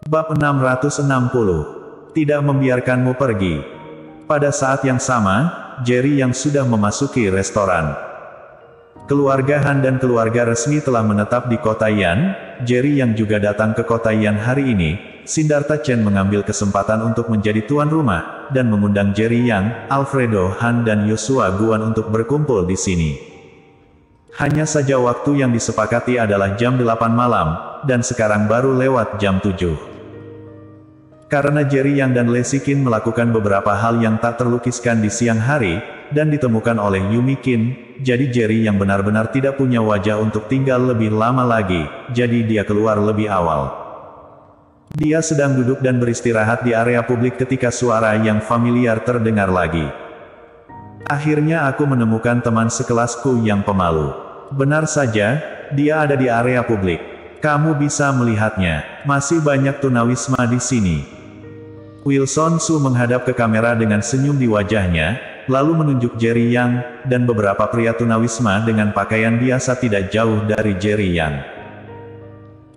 Bab 660. Tidak membiarkanmu pergi. Pada saat yang sama, Jerry yang sudah memasuki restoran. Keluarga Han dan keluarga resmi telah menetap di kota Yan. Jerry yang juga datang ke kota Yan hari ini. Siddhartha Chen mengambil kesempatan untuk menjadi tuan rumah, dan mengundang Jerry Yang, Alfredo Han dan Yoshua Guan untuk berkumpul di sini. Hanya saja waktu yang disepakati adalah jam 8 malam, dan sekarang baru lewat jam 7. Karena Jerry Yang dan Lei Siqin melakukan beberapa hal yang tak terlukiskan di siang hari, dan ditemukan oleh Yumi Qin, jadi Jerry yang benar-benar tidak punya wajah untuk tinggal lebih lama lagi, jadi dia keluar lebih awal. Dia sedang duduk dan beristirahat di area publik ketika suara yang familiar terdengar lagi. Akhirnya aku menemukan teman sekelasku yang pemalu. Benar saja, dia ada di area publik. Kamu bisa melihatnya. Masih banyak tunawisma di sini. Wilson Su menghadap ke kamera dengan senyum di wajahnya, lalu menunjuk Jerry Yang, dan beberapa pria tunawisma dengan pakaian biasa tidak jauh dari Jerry Yang.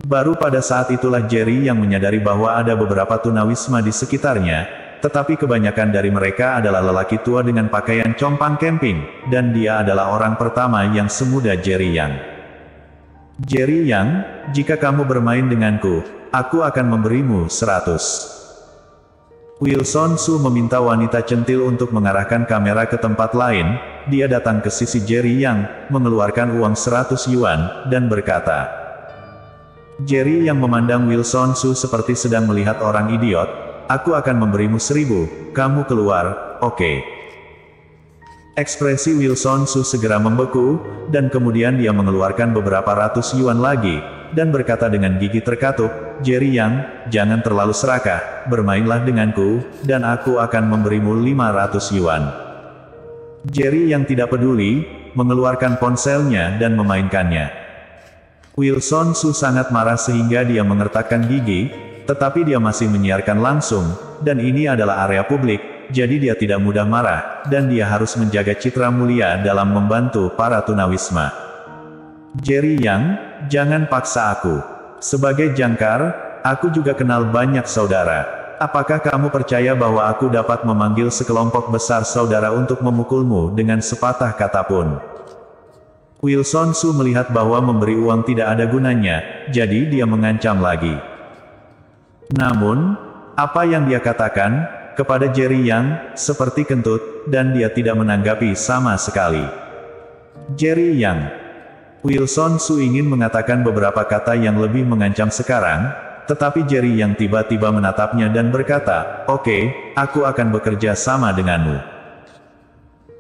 Baru pada saat itulah Jerry Yang menyadari bahwa ada beberapa tunawisma di sekitarnya, tetapi kebanyakan dari mereka adalah lelaki tua dengan pakaian compang camping, dan dia adalah orang pertama yang semuda Jerry Yang. Jerry Yang, jika kamu bermain denganku, aku akan memberimu 100. Wilson Su meminta wanita centil untuk mengarahkan kamera ke tempat lain. Dia datang ke sisi Jerry Yang, mengeluarkan uang 100 yuan, dan berkata. Jerry Yang memandang Wilson Su seperti sedang melihat orang idiot. Aku akan memberimu 1000, kamu keluar, oke. Ekspresi Wilson Su segera membeku, dan kemudian dia mengeluarkan beberapa ratus yuan lagi, dan berkata dengan gigi terkatup, Jerry Yang, jangan terlalu serakah, bermainlah denganku, dan aku akan memberimu 500 yuan. Jerry Yang tidak peduli, mengeluarkan ponselnya dan memainkannya. Wilson Su sangat marah sehingga dia mengertakkan gigi, tetapi dia masih menyiarkan langsung, dan ini adalah area publik, jadi dia tidak mudah marah, dan dia harus menjaga citra mulia dalam membantu para tunawisma. Jerry Yang, jangan paksa aku. Sebagai jangkar, aku juga kenal banyak saudara. Apakah kamu percaya bahwa aku dapat memanggil sekelompok besar saudara untuk memukulmu dengan sepatah kata pun? Wilson Su melihat bahwa memberi uang tidak ada gunanya, jadi dia mengancam lagi. Namun, apa yang dia katakan kepada Jerry Yang seperti kentut, dan dia tidak menanggapi sama sekali. Jerry Yang. Wilson Su ingin mengatakan beberapa kata yang lebih mengancam sekarang, tetapi Jerry Yang tiba-tiba menatapnya dan berkata, oke, aku akan bekerja sama denganmu.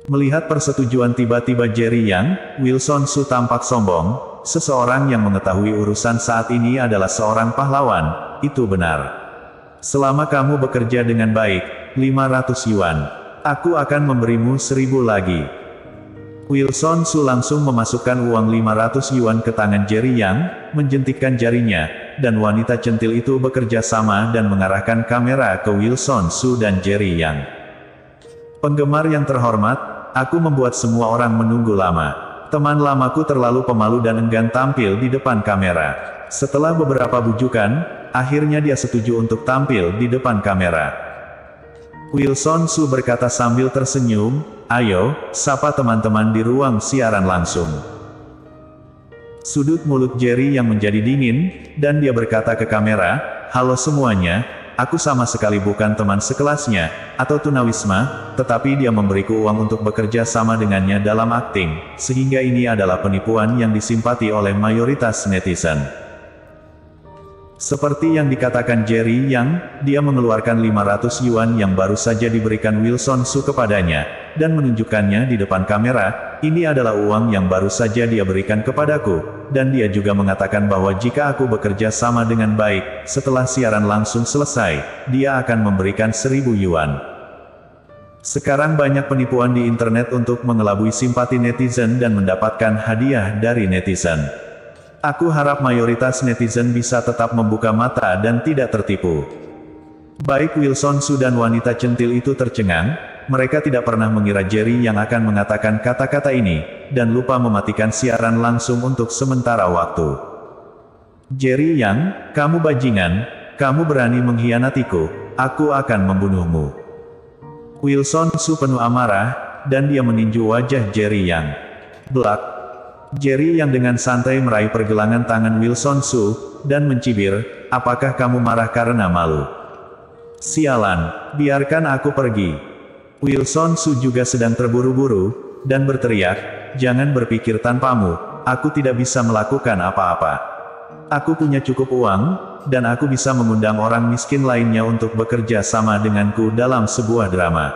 Melihat persetujuan tiba-tiba Jerry Yang, Wilson Su tampak sombong. Seseorang yang mengetahui urusan saat ini adalah seorang pahlawan, itu benar. Selama kamu bekerja dengan baik, 500 yuan. Aku akan memberimu 1000 lagi. Wilson Su langsung memasukkan uang 500 yuan ke tangan Jerry Yang, menjentikkan jarinya, dan wanita centil itu bekerja sama dan mengarahkan kamera ke Wilson Su dan Jerry Yang. Penggemar yang terhormat, aku membuat semua orang menunggu lama. Teman lamaku terlalu pemalu dan enggan tampil di depan kamera. Setelah beberapa bujukan, akhirnya dia setuju untuk tampil di depan kamera. Wilson Su berkata sambil tersenyum, ayo, sapa teman-teman di ruang siaran langsung. Sudut mulut Jerry yang menjadi dingin, dan dia berkata ke kamera, halo semuanya, aku sama sekali bukan teman sekelasnya, atau tunawisma, tetapi dia memberiku uang untuk bekerja sama dengannya dalam akting, sehingga ini adalah penipuan yang disimpati oleh mayoritas netizen. Seperti yang dikatakan Jerry Yang, dia mengeluarkan 500 yuan yang baru saja diberikan Wilson Su kepadanya, dan menunjukkannya di depan kamera, ini adalah uang yang baru saja dia berikan kepadaku, dan dia juga mengatakan bahwa jika aku bekerja sama dengan baik, setelah siaran langsung selesai, dia akan memberikan 1000 yuan. Sekarang banyak penipuan di internet untuk mengelabui simpati netizen dan mendapatkan hadiah dari netizen. Aku harap mayoritas netizen bisa tetap membuka mata dan tidak tertipu. Baik Wilson Su dan wanita centil itu tercengang, mereka tidak pernah mengira Jerry yang akan mengatakan kata-kata ini, dan lupa mematikan siaran langsung untuk sementara waktu. Jerry Yang, kamu bajingan, kamu berani mengkhianatiku, aku akan membunuhmu. Wilson Su penuh amarah, dan dia meninju wajah Jerry Yang. Blak. Jerry Yang dengan santai meraih pergelangan tangan Wilson Su, dan mencibir, apakah kamu marah karena malu? Sialan, biarkan aku pergi. Wilson Su juga sedang terburu-buru, dan berteriak, jangan berpikir tanpamu, aku tidak bisa melakukan apa-apa. Aku punya cukup uang, dan aku bisa mengundang orang miskin lainnya untuk bekerja sama denganku dalam sebuah drama.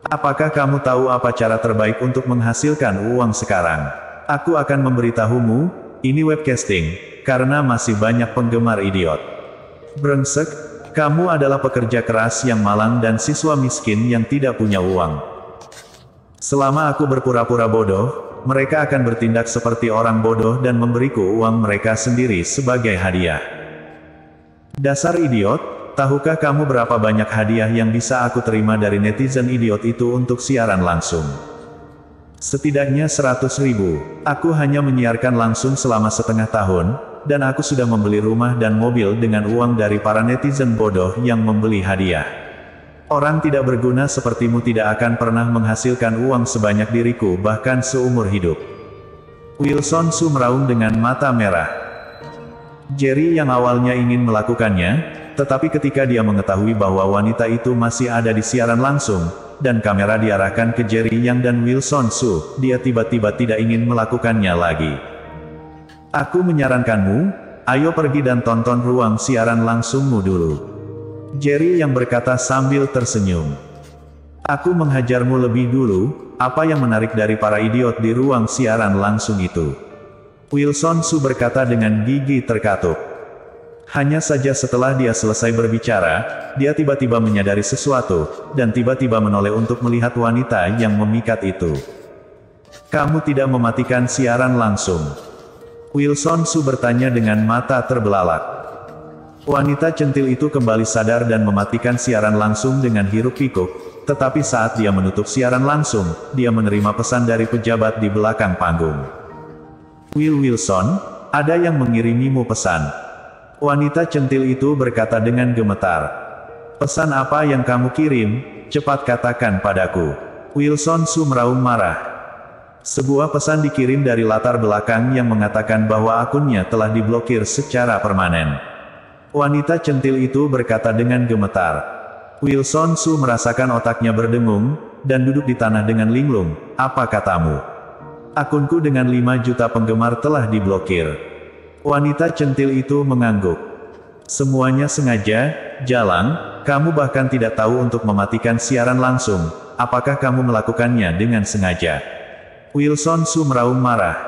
Apakah kamu tahu apa cara terbaik untuk menghasilkan uang sekarang? Aku akan memberitahumu, ini webcasting, karena masih banyak penggemar idiot. Brengsek, kamu adalah pekerja keras yang malang dan siswa miskin yang tidak punya uang. Selama aku berpura-pura bodoh, mereka akan bertindak seperti orang bodoh dan memberiku uang mereka sendiri sebagai hadiah. Dasar idiot, tahukah kamu berapa banyak hadiah yang bisa aku terima dari netizen idiot itu untuk siaran langsung? Setidaknya 100.000. Aku hanya menyiarkan langsung selama setengah tahun, dan aku sudah membeli rumah dan mobil dengan uang dari para netizen bodoh yang membeli hadiah. Orang tidak berguna sepertimu tidak akan pernah menghasilkan uang sebanyak diriku bahkan seumur hidup. Wilson Su meraung dengan mata merah. Jerry yang awalnya ingin melakukannya, tetapi ketika dia mengetahui bahwa wanita itu masih ada di siaran langsung, dan kamera diarahkan ke Jerry Yang dan Wilson Su, dia tiba-tiba tidak ingin melakukannya lagi. Aku menyarankanmu, ayo pergi dan tonton ruang siaran langsungmu dulu. Jerry yang berkata sambil tersenyum. Aku menghajarmu lebih dulu, apa yang menarik dari para idiot di ruang siaran langsung itu? Wilson Su berkata dengan gigi terkatup. Hanya saja setelah dia selesai berbicara, dia tiba-tiba menyadari sesuatu, dan tiba-tiba menoleh untuk melihat wanita yang memikat itu. Kamu tidak mematikan siaran langsung? Wilson Su bertanya dengan mata terbelalak. Wanita centil itu kembali sadar dan mematikan siaran langsung dengan hiruk-pikuk, tetapi saat dia menutup siaran langsung, dia menerima pesan dari pejabat di belakang panggung. Wilson, ada yang mengirimimu pesan. Wanita centil itu berkata dengan gemetar. Pesan apa yang kamu kirim? Cepat katakan padaku. Wilson Su meraung marah. Sebuah pesan dikirim dari latar belakang yang mengatakan bahwa akunnya telah diblokir secara permanen. Wanita centil itu berkata dengan gemetar. Wilson Su merasakan otaknya berdengung, dan duduk di tanah dengan linglung. Apa katamu? Akunku dengan 5 juta penggemar telah diblokir. Wanita centil itu mengangguk. Semuanya sengaja, Jalang, kamu bahkan tidak tahu untuk mematikan siaran langsung. Apakah kamu melakukannya dengan sengaja? Wilson Su meraung marah.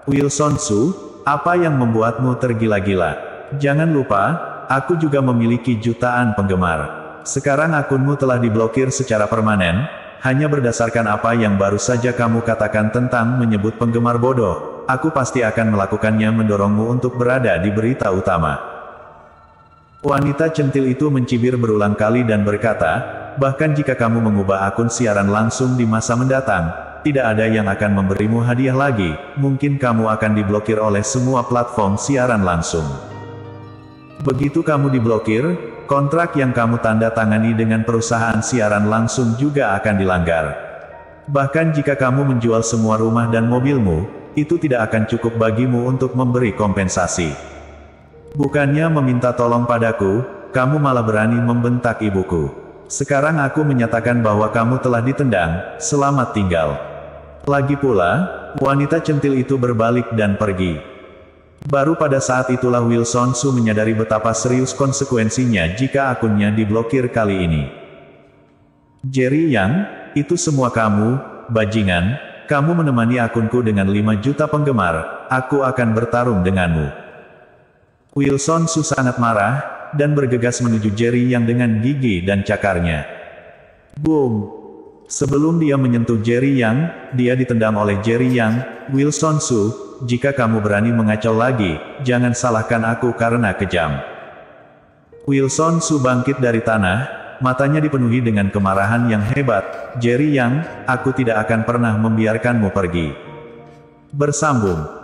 Wilson Su, apa yang membuatmu tergila-gila? Jangan lupa, aku juga memiliki jutaan penggemar. Sekarang akunmu telah diblokir secara permanen, hanya berdasarkan apa yang baru saja kamu katakan tentang menyebut penggemar bodoh. Aku pasti akan melakukannya mendorongmu untuk berada di berita utama. Wanita centil itu mencibir berulang kali dan berkata, bahkan jika kamu mengubah akun siaran langsung di masa mendatang, tidak ada yang akan memberimu hadiah lagi, mungkin kamu akan diblokir oleh semua platform siaran langsung. Begitu kamu diblokir, kontrak yang kamu tanda tangani dengan perusahaan siaran langsung juga akan dilanggar. Bahkan jika kamu menjual semua rumah dan mobilmu, itu tidak akan cukup bagimu untuk memberi kompensasi. Bukannya meminta tolong padaku, kamu malah berani membentak ibuku. Sekarang aku menyatakan bahwa kamu telah ditendang, selamat tinggal. Lagi pula, wanita centil itu berbalik dan pergi. Baru pada saat itulah Wilson Su menyadari betapa serius konsekuensinya jika akunnya diblokir kali ini. Jerry Yang, itu semua kamu, bajingan, kamu menemani akunku dengan 5 juta penggemar, aku akan bertarung denganmu. Wilson Su sangat marah, dan bergegas menuju Jerry Yang dengan gigi dan cakarnya. Boom! Sebelum dia menyentuh Jerry Yang, dia ditendang oleh Jerry Yang. Wilson Su, jika kamu berani mengacau lagi, jangan salahkan aku karena kejam. Wilson Su bangkit dari tanah, matanya dipenuhi dengan kemarahan yang hebat. Jerry Yang, aku tidak akan pernah membiarkanmu pergi. Bersambung.